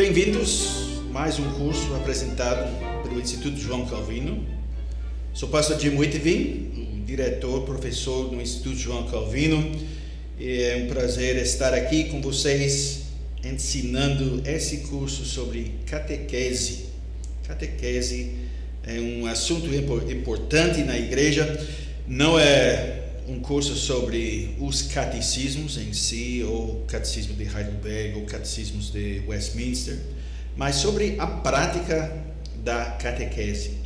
Bem-vindos a mais um curso apresentado pelo Instituto João Calvino. Sou o pastor Jim Whitevin, diretor, professor do Instituto João Calvino, e é um prazer estar aqui com vocês ensinando esse curso sobre catequese. Catequese é um assunto importante na igreja. Não é um curso sobre os catecismos em si, ou catecismo de Heidelberg, ou catecismos de Westminster, mas sobre a prática da catequese.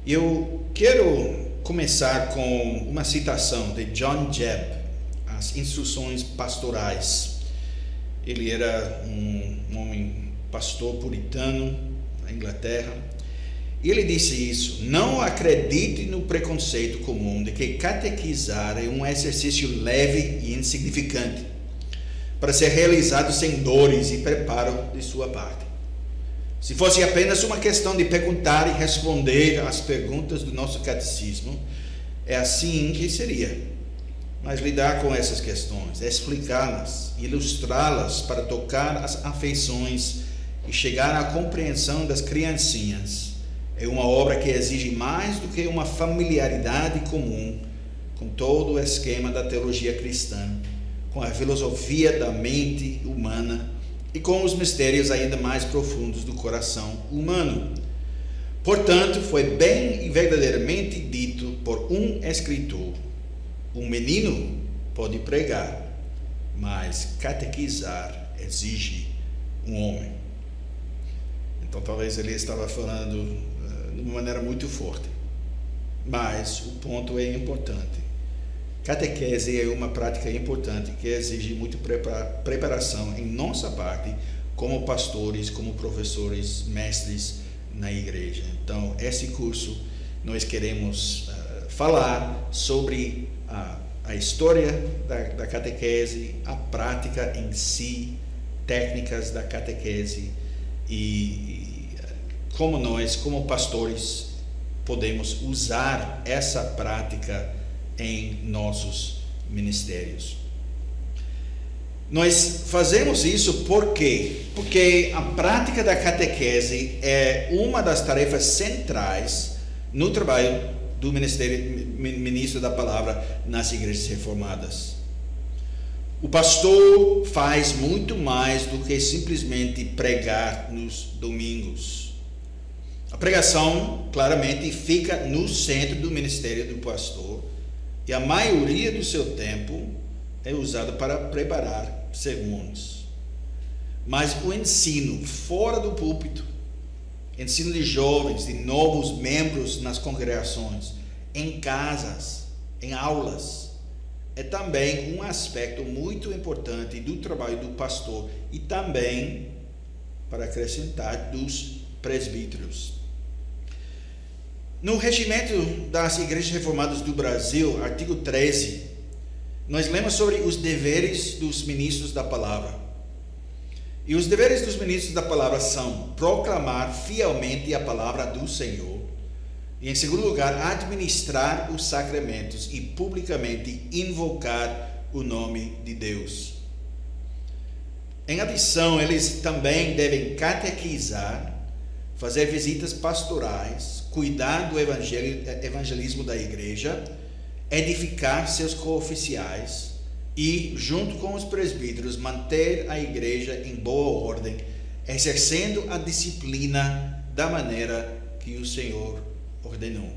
Eu quero começar com uma citação de John Jebb, as instruções pastorais. Ele era um homem pastor puritano na Inglaterra. E ele disse isso: não acredite no preconceito comum de que catequizar é um exercício leve e insignificante, para ser realizado sem dores e preparo de sua parte. Se fosse apenas uma questão de perguntar e responder às perguntas do nosso catecismo, é assim que seria. Mas lidar com essas questões, explicá-las, ilustrá-las para tocar as afeições e chegar à compreensão das criancinhas, é uma obra que exige mais do que uma familiaridade comum com todo o esquema da teologia cristã, com a filosofia da mente humana e com os mistérios ainda mais profundos do coração humano. Portanto, foi bem e verdadeiramente dito por um escritor: um menino pode pregar, mas catequizar exige um homem. Então talvez ele estava falando de uma maneira muito forte, mas o ponto é importante. Catequese é uma prática importante que exige muito preparação em nossa parte, como pastores, como professores, mestres na igreja. Então, esse curso nós queremos falar sobre a história da catequese, a prática em si, técnicas da catequese e como nós, como pastores, podemos usar essa prática em nossos ministérios. Nós fazemos isso por quê? Porque a prática da catequese é uma das tarefas centrais no trabalho do ministro da palavra nas igrejas reformadas. O pastor faz muito mais do que simplesmente pregar nos domingos. A pregação, claramente, fica no centro do ministério do pastor, e a maioria do seu tempo é usado para preparar sermões. Mas o ensino fora do púlpito, ensino de jovens, de novos membros nas congregações, em casas, em aulas, é também um aspecto muito importante do trabalho do pastor e também, para acrescentar, dos presbíteros. No Regimento das Igrejas Reformadas do Brasil, artigo 13, nós lemos sobre os deveres dos ministros da palavra. E os deveres dos ministros da palavra são proclamar fielmente a palavra do Senhor e, em segundo lugar, administrar os sacramentos e publicamente invocar o nome de Deus. Em adição, eles também devem catequizar, fazer visitas pastorais, cuidar do evangelismo da igreja, edificar seus cooficiais e, junto com os presbíteros, manter a igreja em boa ordem, exercendo a disciplina da maneira que o Senhor ordenou.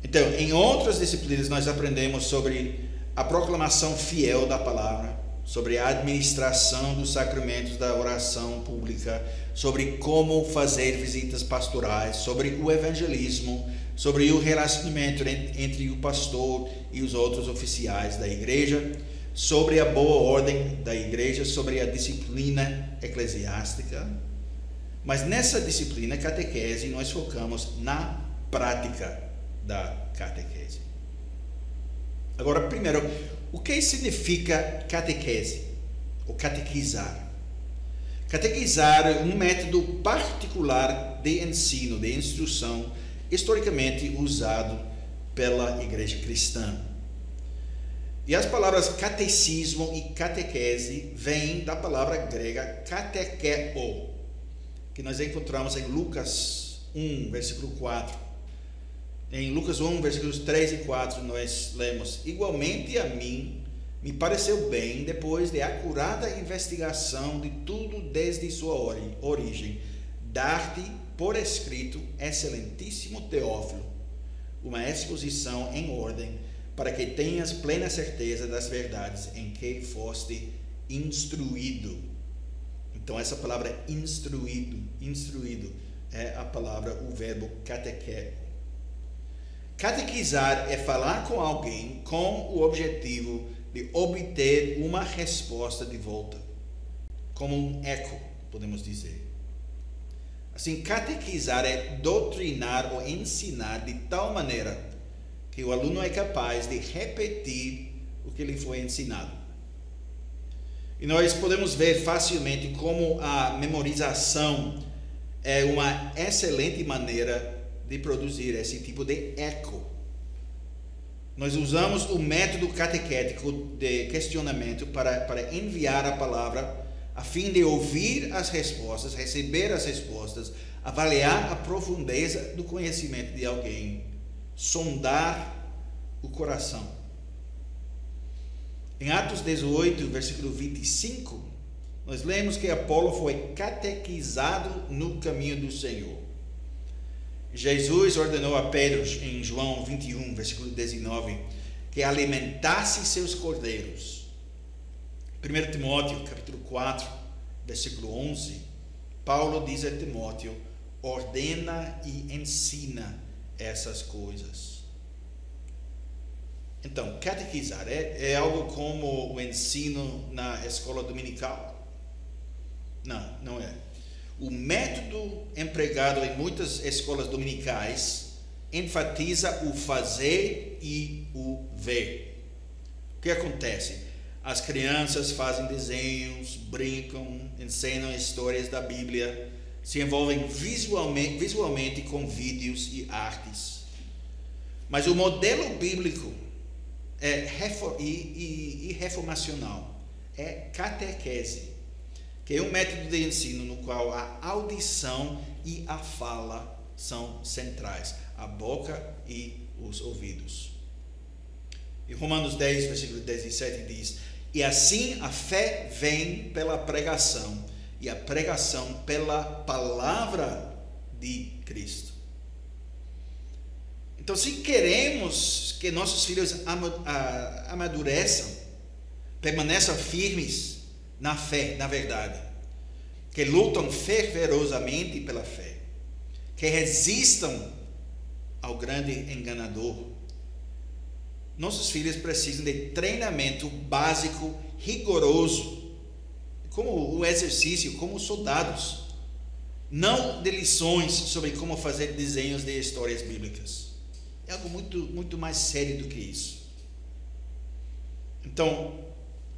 Então, em outras disciplinas, nós aprendemos sobre a proclamação fiel da palavra, sobre a administração dos sacramentos da oração pública, sobre como fazer visitas pastorais, sobre o evangelismo, sobre o relacionamento entre o pastor e os outros oficiais da igreja, sobre a boa ordem da igreja, sobre a disciplina eclesiástica. Mas nessa disciplina catequese nós focamos na prática da catequese. Agora, primeiro, o que significa catequese ou catequizar? Catequizar é um método particular de ensino, de instrução, historicamente usado pela igreja cristã. E as palavras catecismo e catequese vêm da palavra grega katekeo, que nós encontramos em Lucas 1, versículo 4. Em Lucas 1, versículos 3 e 4, nós lemos: igualmente a mim me pareceu bem, depois de acurada investigação de tudo desde sua origem, dar-te por escrito, excelentíssimo Teófilo, uma exposição em ordem, para que tenhas plena certeza das verdades em que foste instruído. Então essa palavra instruído é a palavra, o verbo catequeo. Catequizar é falar com alguém com o objetivo de obter uma resposta de volta, como um eco, podemos dizer. Assim, catequizar é doutrinar ou ensinar de tal maneira que o aluno é capaz de repetir o que lhe foi ensinado. E nós podemos ver facilmente como a memorização é uma excelente maneira de produzir esse tipo de eco. Nós usamos o método catequético de questionamento para enviar a palavra a fim de ouvir as respostas, receber as respostas, avaliar a profundeza do conhecimento de alguém, sondar o coração. Em Atos 18, versículo 25, nós lemos que Apolo foi catequizado no caminho do Senhor. Jesus ordenou a Pedro, em João 21, versículo 19, que alimentasse seus cordeiros. 1 Timóteo, capítulo 4, versículo 11, Paulo diz a Timóteo: ordena e ensina essas coisas. Então, catequizar é algo como o ensino na escola dominical? Não, não é. O método empregado em muitas escolas dominicais enfatiza o fazer e o ver. O que acontece? As crianças fazem desenhos, brincam, ensinam histórias da Bíblia, se envolvem visualmente com vídeos e artes. Mas o modelo bíblico e reformacional é catequese, que é um método de ensino no qual a audição e a fala são centrais, a boca e os ouvidos. E Romanos 10, versículo 17 diz: e assim a fé vem pela pregação, e a pregação pela palavra de Cristo. Então, se queremos que nossos filhos amadureçam, permaneçam firmes na fé, na verdade, que lutam fervorosamente pela fé, que resistam ao grande enganador, nossos filhos precisam de treinamento básico rigoroso, como o exercício, como soldados, não de lições sobre como fazer desenhos de histórias bíblicas. É algo muito mais sério do que isso. Então,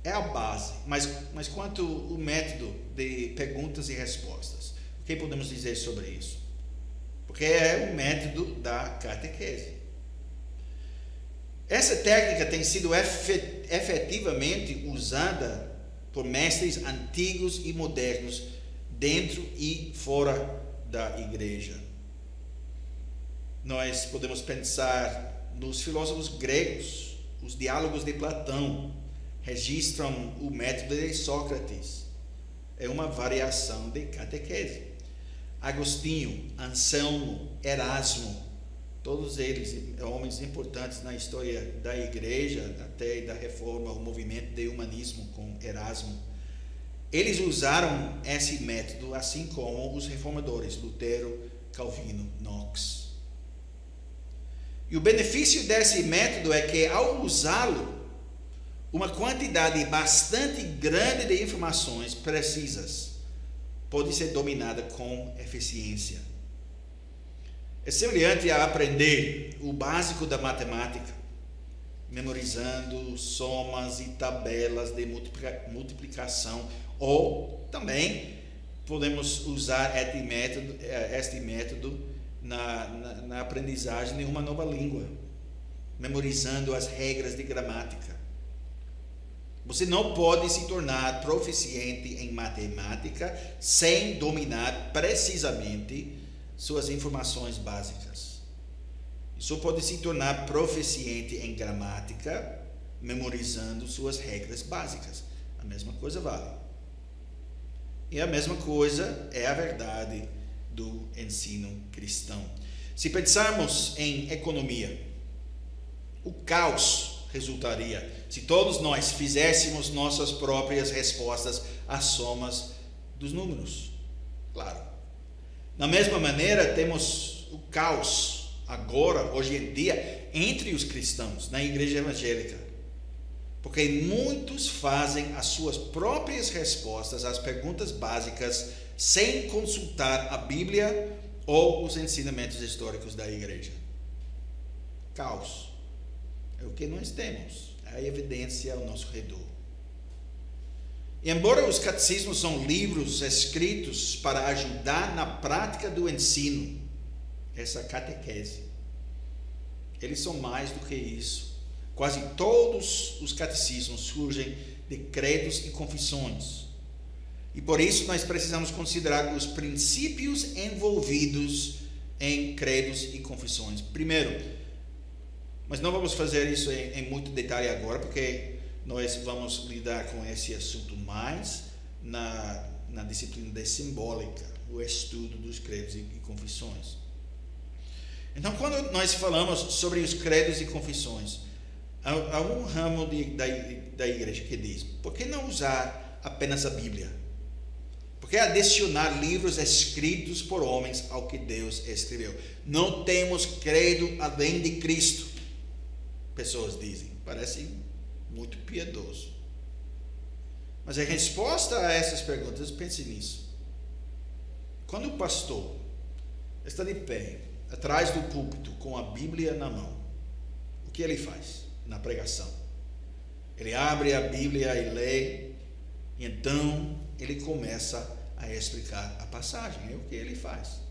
é a base, mas quanto o método de perguntas e respostas, o que podemos dizer sobre isso? Porque é o método da catequese. Essa técnica tem sido efetivamente usada por mestres antigos e modernos dentro e fora da igreja. Nós podemos pensar nos filósofos gregos. Os diálogos de Platão registram o método de Sócrates. É uma variação de catequese. Agostinho, Anselmo, Erasmo, todos eles homens importantes na história da igreja, até da reforma, o movimento de humanismo com Erasmo. Eles usaram esse método, assim como os reformadores, Lutero, Calvino, Knox. E o benefício desse método é que, ao usá-lo, uma quantidade bastante grande de informações precisas pode ser dominada com eficiência. É semelhante a aprender o básico da matemática, memorizando somas e tabelas de multiplicação, ou também podemos usar este método na aprendizagem de uma nova língua, memorizando as regras de gramática. Você não pode se tornar proficiente em matemática sem dominar precisamente suas informações básicas. Você pode se tornar proficiente em gramática memorizando suas regras básicas. A mesma coisa vale. E a mesma coisa é a verdade do ensino cristão. Se pensarmos em economia, o caos resultaria se todos nós fizéssemos nossas próprias respostas às somas dos números. Claro. Da mesma maneira, temos o caos agora, hoje em dia, entre os cristãos, na igreja evangélica. Porque muitos fazem as suas próprias respostas às perguntas básicas sem consultar a Bíblia ou os ensinamentos históricos da igreja. Caos. É o que nós temos. É a evidência ao nosso redor. E embora os catecismos são livros escritos para ajudar na prática do ensino, essa catequese, eles são mais do que isso. Quase todos os catecismos surgem de credos e confissões. E por isso nós precisamos considerar os princípios envolvidos em credos e confissões. Primeiro, mas não vamos fazer isso em muito detalhe agora, porque nós vamos lidar com esse assunto mais na disciplina de simbólica, o estudo dos credos e confissões. Então, quando nós falamos sobre os credos e confissões, há um ramo da igreja que diz: por que não usar apenas a Bíblia? Por que adicionar livros escritos por homens ao que Deus escreveu? Não temos credo além de Cristo. Pessoas dizem, parece muito piedoso. Mas a resposta a essas perguntas, pense nisso. Quando o pastor está de pé, atrás do púlpito, com a Bíblia na mão, o que ele faz na pregação? Ele abre a Bíblia e lê, e então ele começa a explicar a passagem. É o que ele faz.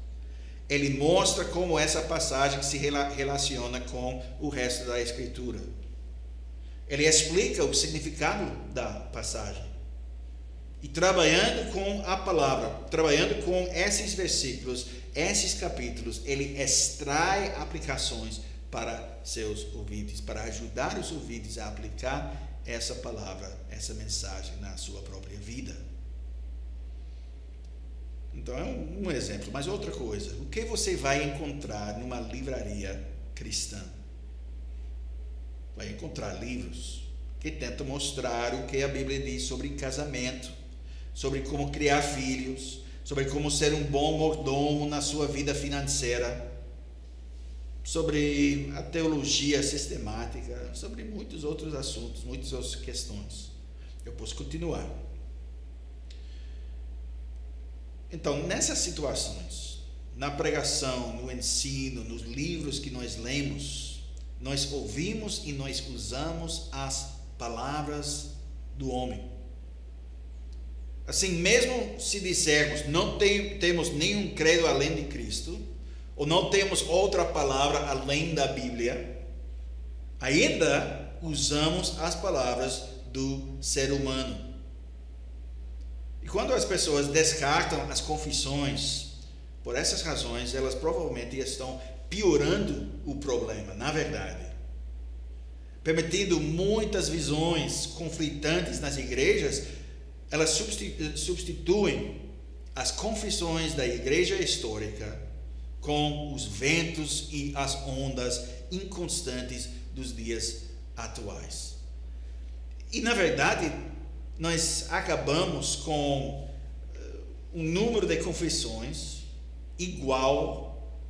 Ele mostra como essa passagem se relaciona com o resto da Escritura. Ele explica o significado da passagem. E trabalhando com a palavra, trabalhando com esses versículos, esses capítulos, ele extrai aplicações para seus ouvintes, para ajudar os ouvintes a aplicar essa palavra, essa mensagem na sua própria vida. Então é um exemplo, mas outra coisa, o que você vai encontrar numa livraria cristã? Vai encontrar livros que tentam mostrar o que a Bíblia diz sobre casamento, sobre como criar filhos, sobre como ser um bom mordomo na sua vida financeira, sobre a teologia sistemática, sobre muitos outros assuntos, muitas outras questões. Eu posso continuar. Então, nessas situações, na pregação, no ensino, nos livros que nós lemos, nós ouvimos e nós usamos as palavras do homem. Assim, mesmo se dissermos não temos nenhum credo além de Cristo, ou não temos outra palavra além da Bíblia, ainda usamos as palavras do ser humano. E quando as pessoas descartam as confissões, por essas razões, elas provavelmente estão piorando o problema, na verdade. Permitindo muitas visões conflitantes nas igrejas, elas substituem as confissões da igreja histórica com os ventos e as ondas inconstantes dos dias atuais. E, na verdade, nós acabamos com um número de confissões igual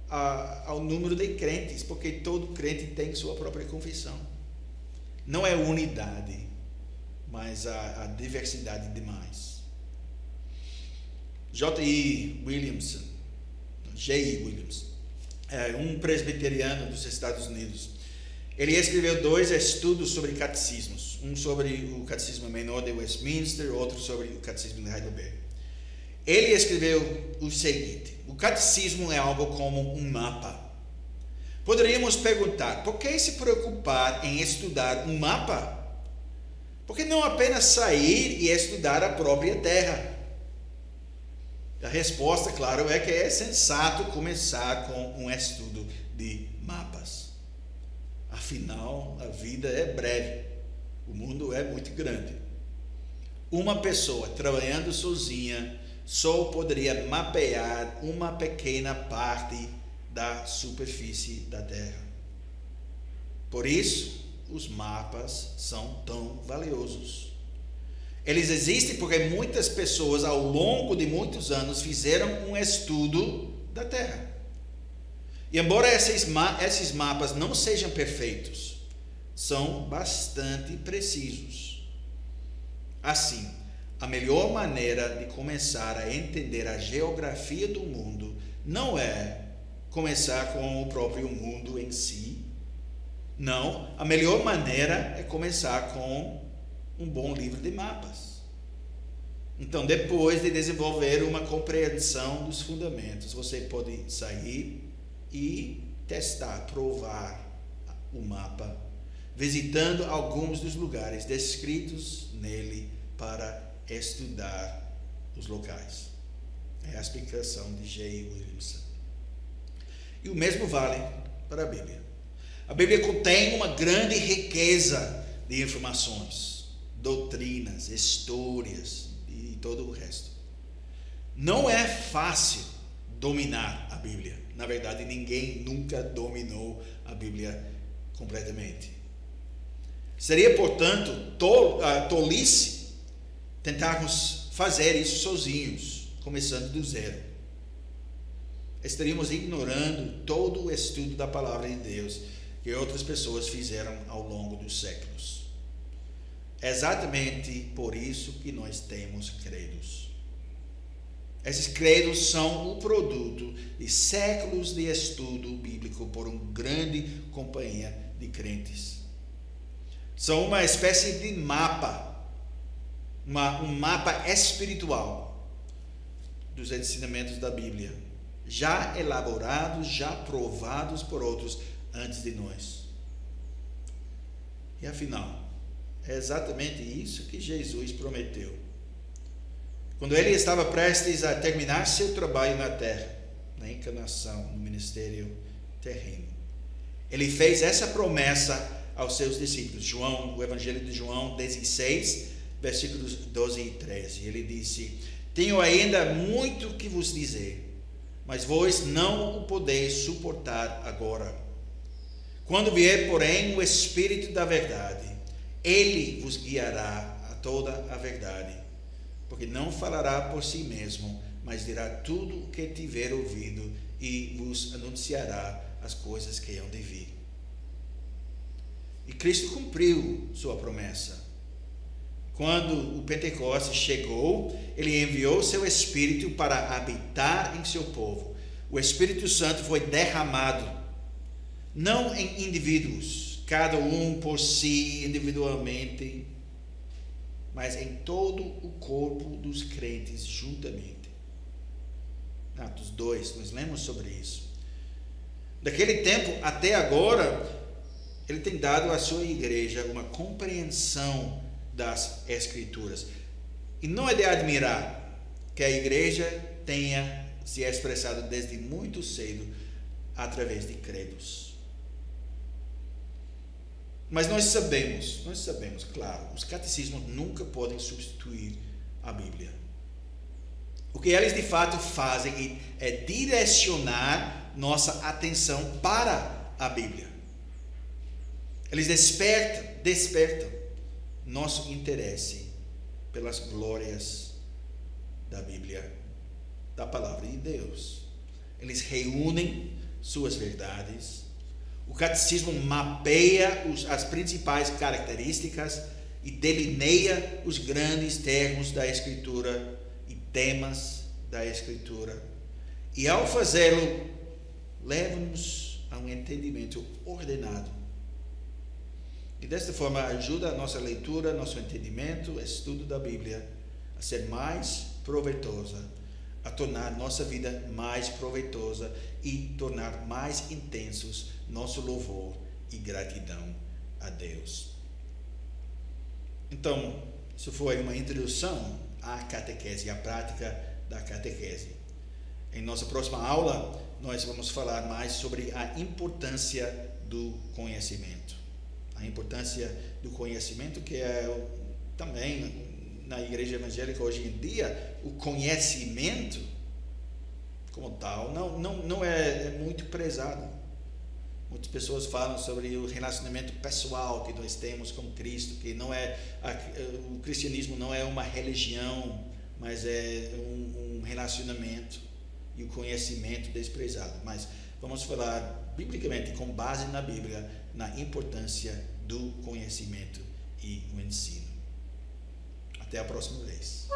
ao número de crentes, porque todo crente tem sua própria confissão. Não é unidade, mas a diversidade demais. J.I. Williamson, um presbiteriano dos Estados Unidos, ele escreveu 2 estudos sobre catecismos, um sobre o Catecismo Menor de Westminster, outro sobre o Catecismo de Heidelberg. Ele escreveu o seguinte: o catecismo é algo como um mapa. Poderíamos perguntar, por que se preocupar em estudar um mapa? Por que não apenas sair e estudar a própria terra? A resposta, claro, é que é sensato começar com um estudo de mapas. Afinal, a vida é breve, o mundo é muito grande. Uma pessoa trabalhando sozinha só poderia mapear uma pequena parte da superfície da Terra. Por isso, os mapas são tão valiosos. Eles existem porque muitas pessoas, ao longo de muitos anos, fizeram um estudo da Terra. E embora esses mapas não sejam perfeitos, são bastante precisos. Assim, a melhor maneira de começar a entender a geografia do mundo não é começar com o próprio mundo em si. Não, a melhor maneira é começar com um bom livro de mapas. Então, depois de desenvolver uma compreensão dos fundamentos, você pode sair e testar, provar o mapa, visitando alguns dos lugares descritos nele para estudar os locais. É a explicação de J. Williamson. E o mesmo vale para a Bíblia. A Bíblia contém uma grande riqueza de informações, doutrinas, histórias e todo o resto. Não é fácil dominar a Bíblia. Na verdade, ninguém nunca dominou a Bíblia completamente. Seria, portanto, tolice tentarmos fazer isso sozinhos, começando do zero. Estaríamos ignorando todo o estudo da palavra de Deus que outras pessoas fizeram ao longo dos séculos. É exatamente por isso que nós temos credos. Esses credos são o produto de séculos de estudo bíblico por uma grande companhia de crentes. São uma espécie de mapa, um mapa espiritual dos ensinamentos da Bíblia, já elaborados, já provados por outros antes de nós. E afinal, é exatamente isso que Jesus prometeu. Quando ele estava prestes a terminar seu trabalho na terra, na encarnação, no ministério terreno, ele fez essa promessa aos seus discípulos. O Evangelho de João 16, versículos 12 e 13. Ele disse: tenho ainda muito que vos dizer, mas vós não o podeis suportar agora. Quando vier, porém, o Espírito da verdade, ele vos guiará a toda a verdade, porque não falará por si mesmo, mas dirá tudo o que tiver ouvido e vos anunciará as coisas que hão de vir. E Cristo cumpriu sua promessa. Quando o Pentecostes chegou, ele enviou seu Espírito para habitar em seu povo. O Espírito Santo foi derramado, não em indivíduos, cada um por si, individualmente, mas em todo o corpo dos crentes juntamente. Atos 2, nós lemos sobre isso. Daquele tempo até agora, ele tem dado à sua igreja uma compreensão das Escrituras. E não é de admirar que a igreja tenha se expressado desde muito cedo através de credos. Mas nós sabemos, claro, os catecismos nunca podem substituir a Bíblia. O que eles de fato fazem é direcionar nossa atenção para a Bíblia. Eles despertam nosso interesse pelas glórias da Bíblia, da palavra de Deus. Eles reúnem suas verdades. O catecismo mapeia as principais características e delineia os grandes termos da Escritura e temas da Escritura. E ao fazê-lo, leva-nos a um entendimento ordenado. E desta forma ajuda a nossa leitura, nosso entendimento, estudo da Bíblia a ser mais proveitosa, a tornar nossa vida mais proveitosa e tornar mais intensos nosso louvor e gratidão a Deus. Então, isso foi uma introdução à catequese, à prática da catequese. Em nossa próxima aula, nós vamos falar mais sobre a importância do conhecimento. A importância do conhecimento, que é também na igreja evangélica hoje em dia, o conhecimento como tal não é muito prezado. Muitas pessoas falam sobre o relacionamento pessoal que nós temos com Cristo, que o cristianismo não é uma religião, mas é um relacionamento, e o conhecimento desprezado. Mas vamos falar biblicamente, com base na Bíblia, na importância do conhecimento e o ensino. Até a próxima vez.